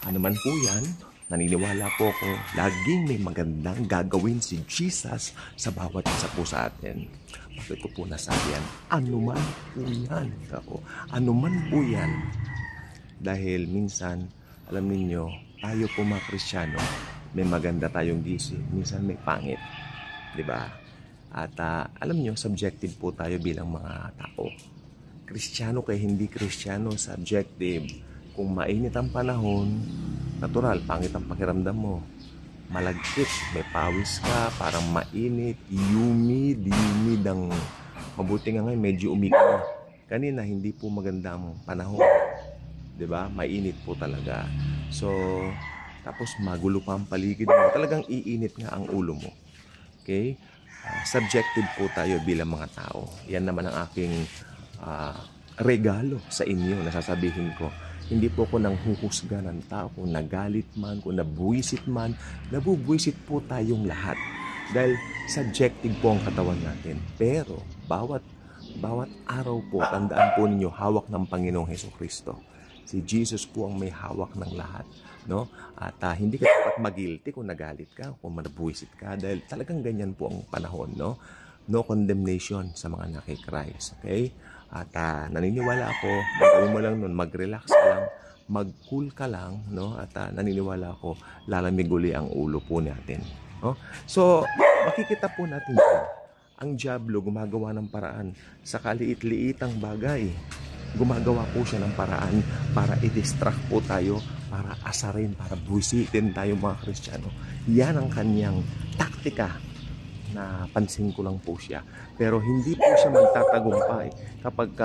Ano man po yan, naniniwala po ako, laging may magandang gagawin si Jesus sa bawat isa po sa atin. Bakit ko po nasabi yan? Ano man po yan. Ano man po yan. Dahil minsan, alam ninyo, tayo po mga Kristiyano, may maganda tayong gising, minsan may pangit. Diba? At alam nyo, subjective po tayo bilang mga tao. Kristiyano kaya hindi Kristiyano, subjective. Kung mainit ang panahon, natural, pangit ang pakiramdam mo. Malagkit, may pawis ka, parang mainit, humid ang mabuti nga ngayon, medyo umiga. Kanina, hindi po maganda ang panahon. 'Di ba? Mainit po talaga. So, tapos magulo pa ang paligid mo. Talagang iinit nga ang ulo mo. Okay? Subjective po tayo bilang mga tao. Yan naman ang aking regalo sa inyo, nasasabihin ko. Hindi po ako nang huhusga ng tao, kung nagalit man, kung nabuwisit man, nabubuwisit po tayong lahat. Dahil subjective po ang katawan natin. Pero, bawat araw po, tandaan po ninyo, hawak ng Panginoong Hesukristo. Si Jesus po ang may hawak ng lahat. No? At hindi ka dapat mag-guilty kung nagalit ka, kung manabuwisit ka. Dahil talagang ganyan po ang panahon. No condemnation sa mga anak kay Christ. Okay? At naniniwala ako, gawin mo lang nun, mag-relax ka lang, mag-cool ka lang, no? At naniniwala ako, lalamig uli ang ulo po natin. No? So, makikita po natin dyan, ang diablo gumagawa ng paraan sa kaliit-liitang bagay. Gumagawa po siya ng paraan para i-distract po tayo, para asarin, para buwisitin tayo mga Kristiyano. Yan ang kanyang taktika. Napansin ko lang po siya. Pero hindi po siya magtatagumpay kapag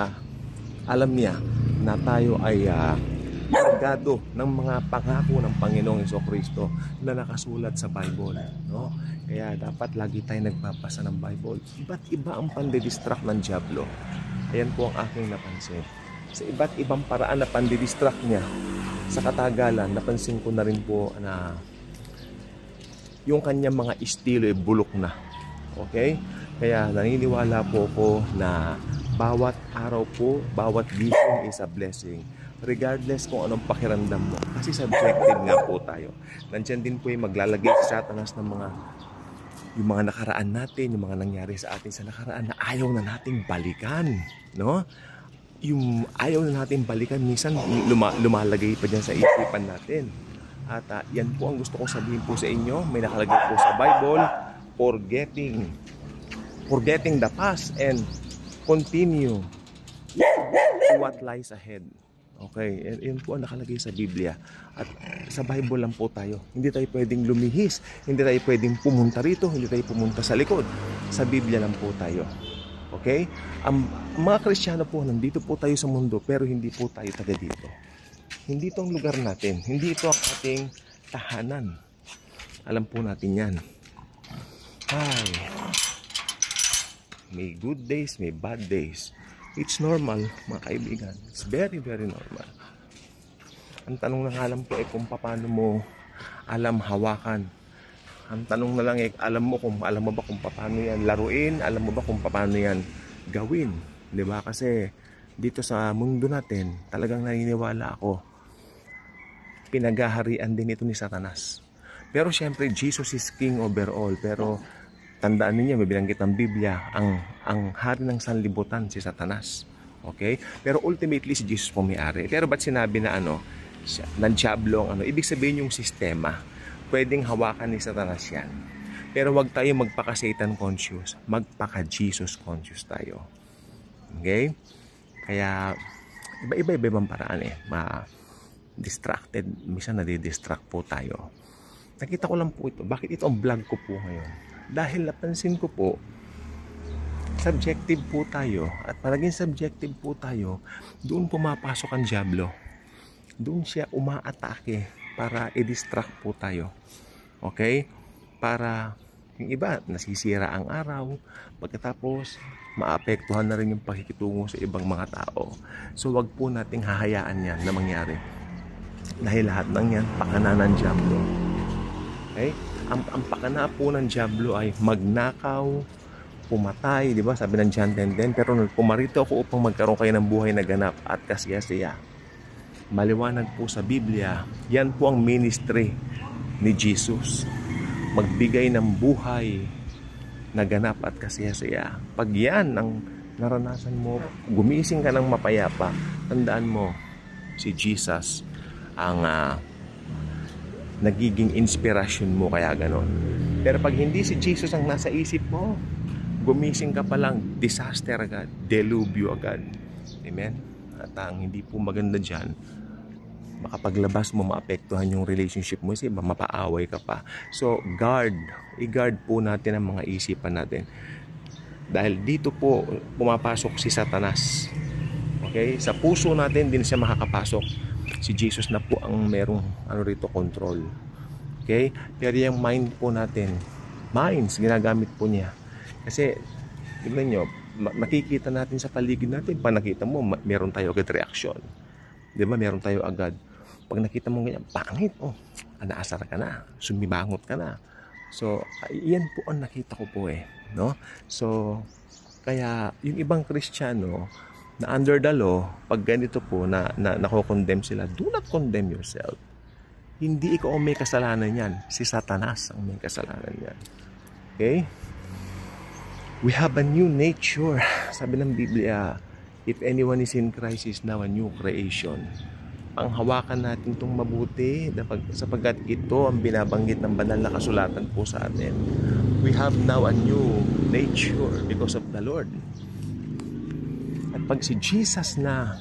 alam niya na tayo ay kargado ng mga pangako ng Panginoong Hesukristo na nakasulat sa Bible. No? Kaya dapat lagi tayo nagpapasa ng Bible. Iba't iba ang pandidistract ng diablo. Ayan po ang aking napansin. Sa iba't ibang paraan na pandidistract niya, sa katagalan, napansin ko na rin po na yung kanyang mga estilo ay bulok na. Okay? Kaya naniniwala po ko na bawat araw po, bawat gising is a blessing. Regardless kung anong pakiramdam mo. Kasi subjective nga po tayo. Nandiyan din po yung maglalagay sa Satanas ng yung mga nakaraan natin, yung mga nangyari sa atin sa nakaraan na ayaw na nating balikan. No? Yung ayaw na nating balikan, minsan lumalagay pa dyan sa isipan natin. At yan po ang gusto kong sabihin po sa inyo. May nakalagay po sa Bible, forgetting the past and continue to what lies ahead. Okay, yun po ang nakalagay sa Biblia. At sa Bible lang po tayo. Hindi tayo pwedeng lumihis, hindi tayo pwedeng pumunta rito, hindi tayo pumunta sa likod. Sa Biblia lang po tayo. Okay? Ang mga Kristiyano po, nandito po tayo sa mundo, pero hindi po tayo taga dito. Hindi ito ang lugar natin. Hindi ito ang ating tahanan. Alam po natin yan. Ay, may good days, may bad days. It's normal, mga kaibigan. It's very, very normal. Ang tanong na nga lang po ay kung paano mo alam hawakan. Ang tanong na lang ay alam mo ba kung paano yan laruin, alam mo ba kung paano yan gawin. 'Di ba? Kasi dito sa mundo natin, talagang naniniwala ako, pinagaharian din ito ni Satanas. Pero syempre, Jesus is king over all. Pero tandaan niyo, may binanggit ng Biblia, ang hari ng sanlibutan si Satanas. Okay? Pero ultimately si Jesus po may-ari. Pero ba't sinabi na ng diablo ang ibig sabihin yung sistema, pwedeng hawakan ni Satanas yan. Pero wag tayo magpaka-Satan conscious, magpaka-Jesus conscious tayo. Okay? Kaya iba-iba ibang paraan distracted, minsan nadidistract po tayo. Nakita ko lang po ito. Bakit ito ang vlog ko po ngayon? Dahil napansin ko po, subjective po tayo. At palaging subjective po tayo, doon pumapasok ang diablo. Doon siya umaatake para i-distract po tayo. Okay? Para yung iba, nasisira ang araw. Pagkatapos, maapektuhan na rin yung pakikitungo sa ibang mga tao. So, wag po nating hahayaan yan na mangyari. Dahil lahat ng yan, pakana ng diablo. Okay? Ang pakana po ng diablo ay magnakaw, pumatay, di ba? Sabi ng John 10:10, pero pumarito ako upang magkaroon kayo ng buhay na ganap at kasiyasiya. Maliwanag po sa Biblia, yan po ang ministry ni Jesus. Magbigay ng buhay na ganap at kasaya-saya. Pag yan ang naranasan mo, gumising ka ng mapayapa, tandaan mo, si Jesus ang nagiging inspirasyon mo, kaya ganon. Pero pag hindi si Jesus ang nasa isip mo, gumising ka pa lang, disaster agad, delubyo agad. Amen? At ang hindi po maganda dyan, makapaglabas mo, maapektuhan yung relationship mo, kasi mapaaway ka pa. So, i-guard po natin ang mga isipan natin. Dahil dito po, pumapasok si Satanas. Okay? Sa puso natin, din siya makakapasok. Si Jesus na po ang merong, control. Okay? Pero yung mind po natin, ginagamit po niya. Kasi, tignan nyo, makikita natin sa paligid natin, pag nakita mo, meron tayo agad reaksyon. Di ba? Meron tayo agad. Pag nakita mo ganyan, pangit, anaasar ka na, sumibangot ka na. So, iyan po ang nakita ko po no? So, kaya yung ibang Kristiyano na under the law, pag ganito po na nako-condemn sila, do not condemn yourself. Hindi ikaw ang may kasalanan yan. Si Satanas ang may kasalanan yan. Okay? We have a new nature. Sabi ng Biblia, if anyone is in Christ, is now a new creation. Panghawakan natin itong mabuti sapagkat ito ang binabanggit ng banal na kasulatan po sa atin. We have now a new nature because of the Lord. At pag si Jesus na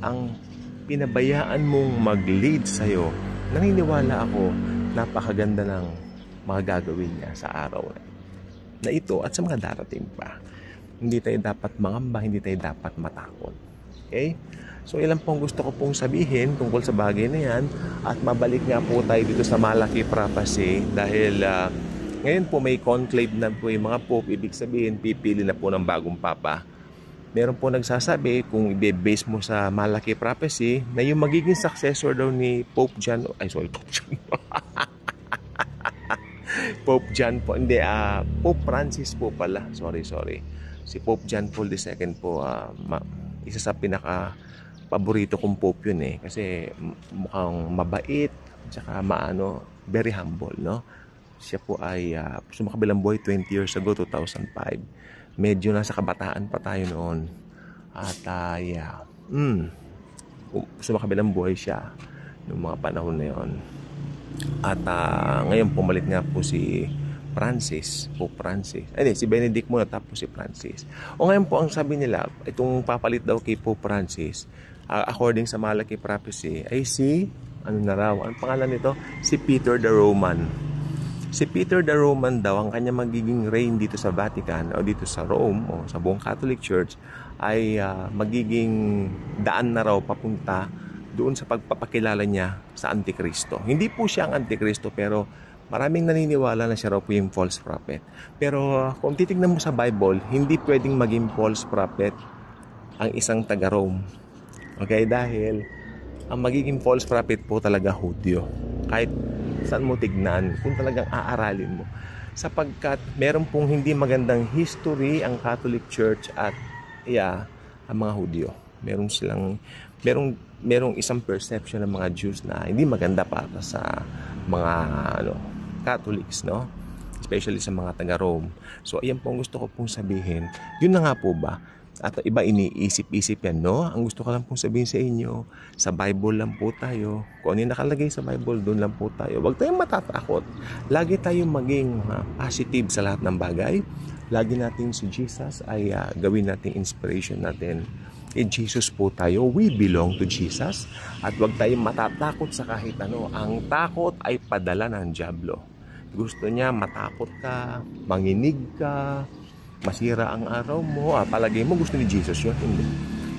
ang pinabayaan mong mag-lead sa'yo, naniniwala ako, napakaganda ng mga gagawin niya sa araw na ito at sa mga darating pa. Hindi tayo dapat mangamba, hindi tayo dapat matakot. Okay? So ilan pong gusto ko pong sabihin tungkol sa bagay na yan, at mabalik nga po tayo dito sa Malachi Prophecy dahil ngayon po may conclave na po yung mga pope. Ibig sabihin pipili na po ng bagong papa. Meron po nagsasabi, kung i-base mo sa Malachi Prophecy, na yung magiging successor daw ni Pope John Pope John po, hindi, Pope Francis po pala, sorry, si Pope John Paul II po, isa sa pinaka paborito kong pope yun kasi mukhang mabait, tsaka very humble, no? Siya po ay sumakabilang buhay 20 years ago, 2005. Medyo nasa kabataan pa tayo noon. At sumakabilang buhay siya noong mga panahon na yun. At ngayon pumalit nga po si Pope Francis. Si Benedict muna, tapos si Francis. O ngayon po ang sabi nila, itong papalit daw kay Pope Francis, according sa Malachi Prophecy, ay ang pangalan nito? Si Peter the Roman. Si Peter the Roman daw, ang kanya magiging reign dito sa Vatican o dito sa Rome o sa buong Catholic Church ay magiging daan na raw papunta doon sa pagpapakilala niya sa Antikristo. Hindi po siya ang Antikristo, pero maraming naniniwala na siya raw po yung false prophet. Pero kung titignan mo sa Bible, hindi pwedeng maging false prophet ang isang taga-Rome. Okay, dahil ang magiging false prophet po talaga Hudyo. Kahit saan mo tignan, kung talagang aaralin mo. Sapagkat meron pong hindi magandang history ang Catholic Church at ang mga Hudyo. Merong isang perception ng mga Jews na hindi maganda para sa mga Catholics, no? Especially sa mga taga-Rome. So, ayan po ang gusto ko pong sabihin. Yun na nga po ba? At iba iniisip-isip yan, no? Ang gusto ko lang pong sabihin sa inyo, sa Bible lang po tayo. Kung ano yung nakalagay sa Bible, doon lang po tayo. Huwag tayong matatakot. Lagi tayong maging positive sa lahat ng bagay. Lagi natin si Jesus ay gawin nating inspiration natin. Jesus po tayo. We belong to Jesus. At huwag tayong matatakot sa kahit ano. Ang takot ay padala ng dyablo. Gusto niya matakot ka, manginig ka, masira ang araw mo. Palagay mo gusto ni Jesus yun? Hindi.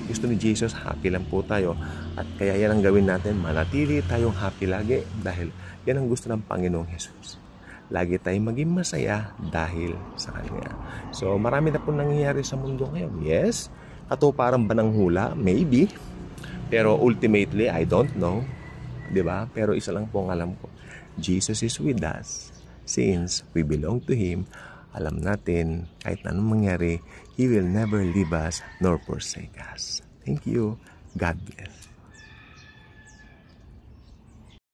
Gusto ni Jesus, happy lang po tayo. At kaya yan ang gawin natin. Manatili tayong happy lagi dahil yan ang gusto ng Panginoong Jesus. Lagi tayong maging masaya dahil sa Kanya. So marami na po nangyayari sa mundo ngayon. Yes, katuparan ba ng hula? Maybe. Pero ultimately, I don't know. Diba? Pero isa lang po ang alam ko. Jesus is with us. Since we belong to Him, alam natin, kahit anong mangyari, He will never leave us nor forsake us. Thank you. God bless.